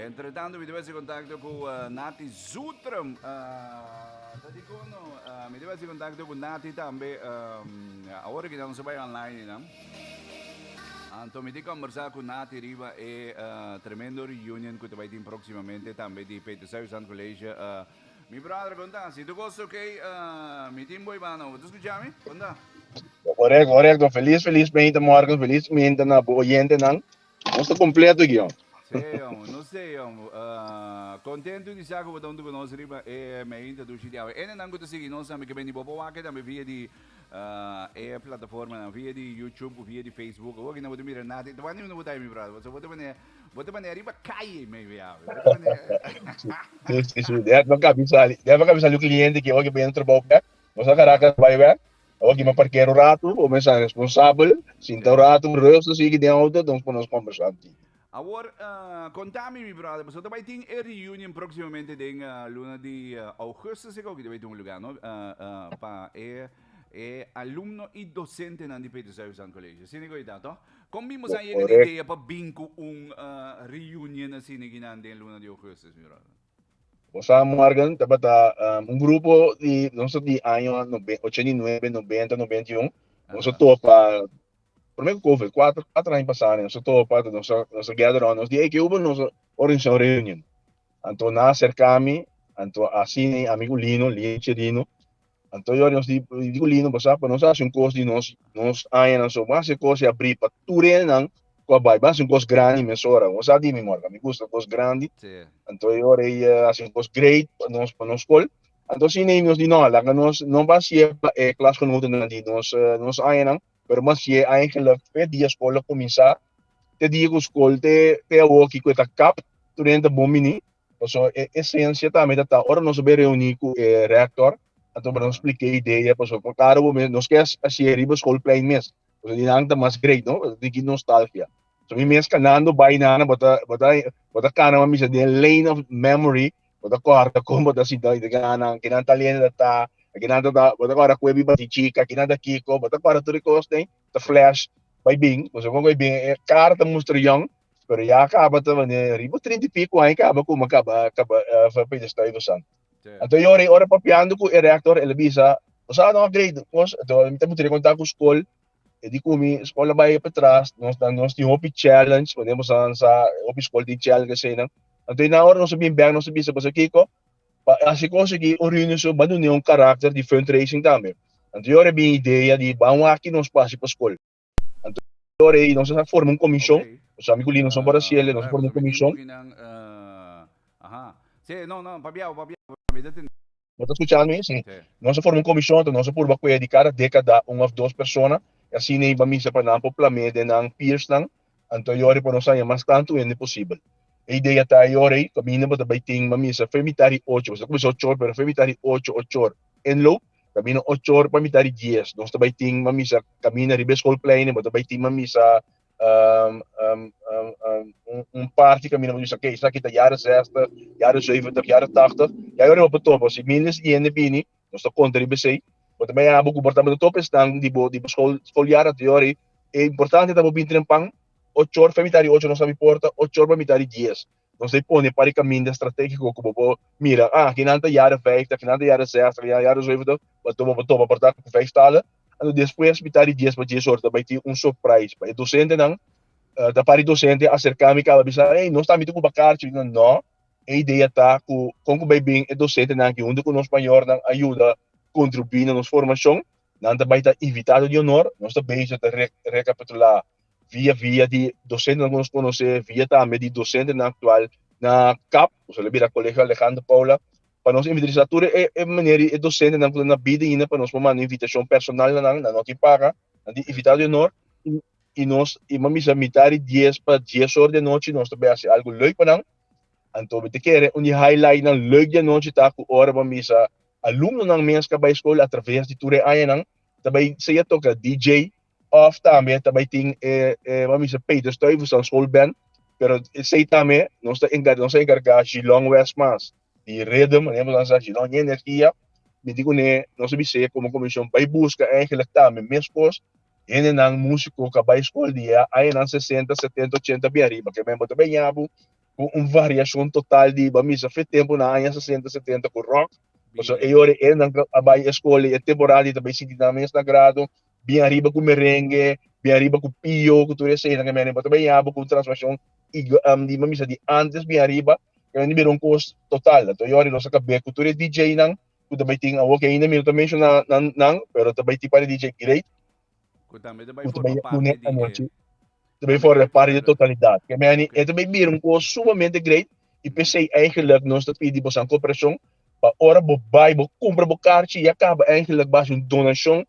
Entretanto, mi dovessi contatto con Nati Zutram. Mi dovessi contatto con Nati também. Agora que não se vai online, né? Então, me dica conversar com Nati Riva e tremendo reunion que vai ter proximamente também de Peter Savisan College. Mi brother, conta, se tu gosta que mi team boy mano, tu escuchami? Conta. Correcto, correcto. Felizmente, Morgan, felizmente na boa gente não. Não está completo aqui, ó. Sim, não sei, contento de saber que você conhece riba e me introduzir dia. E não gosto de seguir nós também que vem de bobo aqui também via de plataforma, via de YouTube, via de Facebook. Hoje não vou mirar nada. Tu vai não vou dar meu brother. Você vou te riba cai me via. Isso, deve cabeça ali o cliente que hoje vem trabalhar back. Você caraca vai back. Hoje me parqueiro rato, ou me sou responsável. Sinta o rato, resto sigue de auto, então podemos conversar. Agora, contame, meu brother, você vai ter a reunião proximamente em luna de agosto, se que vai ter um lugar, não? Para aluno e docente na Peter Savisan College. Sim, cuidado. Como vimos aí a ideia para vinco reunião assim em luna de agosto, meu brother? Você, Morgan, grupo de, não sei, de ano 89, 90, 91. Nós topa primeiro COVID, quatro anos passaram, nós topa, nós gather on, nós dizemos que houve nossa organização reunião. Então, na cercami, então, assim, amigo Lino Chirino, então, eu digo Lino, para nós fazer coisa de nós aí, nós vamos fazer coisa abrir para tudo, não, com a vai, vamos fazer coisa grande, mas ora, nós sabemos, meu amor, me gusta coisa grande, então, eu fazer coisa great para nós escola. Então, se nem nós não, lá nós não vai ser classe genoten de nós aí, não, mas se eigenlijk 2 dias escola começar, te digo escola te aqui com a cap durante a bomini, então essência também tá ora nós vamos reunir com o rector, então nós explicar a ideia, então claro nós quer a série escola play mês, então dinang mais great, não, de nostalgia. So mi mês canando by na bota kana mami sa din lane of memory, bota kwarta ko bota si dai de ganang kinanta lena ta kinanta ta bota kwarta ko ba ti chica kinanta kiko bota kwarta to recos the flash by Bing, so kung by Bing carta mostro young, pero ya acaba to ne ribo 30 pico ay acaba ko makaba fa pa sta ido san. Anto yore ora papiando ko reactor elbisa, usa no grade ko to mi tamo contar com school e di kumi escola vai para trás nós tem hopi challenge podemos sa hopi school di challenge kasi nang anto na hora nós sabia bem nós sabia sa kiko assim consegui reunir so bando nenhum caráter de fundraising também anto yore bem ideia de vamos aqui nós passe para escola. Ore, nós formamos comissão, os amigos ali não são para si, nós formamos comissão. Sim, não, Pabiao, Você escutando isso? Sim. Nós formamos comissão, então nós por bacuia de cada década, uma ou duas pessoas, e assim nem vamos para não popularmente não peers não, então yore para nós é mais tanto é possível. A ideia tá yore, caminho para também tem vamos para fermitari 8, você começou 8 pero fermitari 8 en lo camino 8 horas para mitad 10. Nós também tem uma missa caminho ribe school plane, mas também tem uma missa parte caminho uma missa que está aqui da jaren 60, jaren 70, jaren 80. E agora eu boto para se minus e bini, nós está contra ribe sei. Mas também há pouco comportamento top estão de school jaren de hora. É importante também bem trempang 8 horas para mitad 8 nós sabe porta 8 horas para mitad 10. Nós se põe para caminho estratégico como mira, kinanta jaren 50, kinanta jaren 60, jaren 70, betul portar com 5 talen. En depois metade de dias para dia sorte vai ter surprise. Para o docente não, da parte docente acercar-me cada vez, ei, não está me com bacar, não. A ideia tá com bem bem o docente não que onde com nós maior não ajuda contribuir na nossa formação, não também está invitado de honor, nós também já recapitular via de docente não nos conhecer, via também de docente na atual na CAP, o se lembra colega Alejandro Paula, para nós investigatura é maneira docente na vida ainda para nós uma invitação personal na não te paga, de invitado de honor e nós e mami a metade 10 para 10 horas de noite nós também assim algo leuk para então te quer um highlight na leuk de noite tá com hora mami sa aluno ng mês que vai escola através de tudo aí não também se toca DJ off também tem mami sa Peter Stuyvesant School Band pero sei também nós está encarregado de Long West Mass de rhythm, nós a não tem energia, me digo né, nós sabemos como comissão vai buscar eigenlijk também mesmos, e não músico que vai escolher aí não 60, 70, 80 bem arriba, que mesmo também abo, com uma variação total de bamisa foi tempo na anos 60, 70 com rock. So, Bien. e ora é na abay escola é temporada também se na mesma grado, bem arriba com merengue, bem arriba com pio, que tu sei na merengue, também há com transformação e de bamisa de antes bem arriba, que é um custo total. Então, eu não sei que tu é DJ nang, tu também tem a ok ainda mesmo também nang, pero também tem para DJ great, Que também vai tu formar também une parte a de... noite também Também fora vai parte formar... de totalidade. Que Ok. é também bir um curso sumamente great e pensei eigenlijk nós dat pedi bosan cooperação para ora bo buy bo compra bo kaartje e acaba eigenlijk base een donação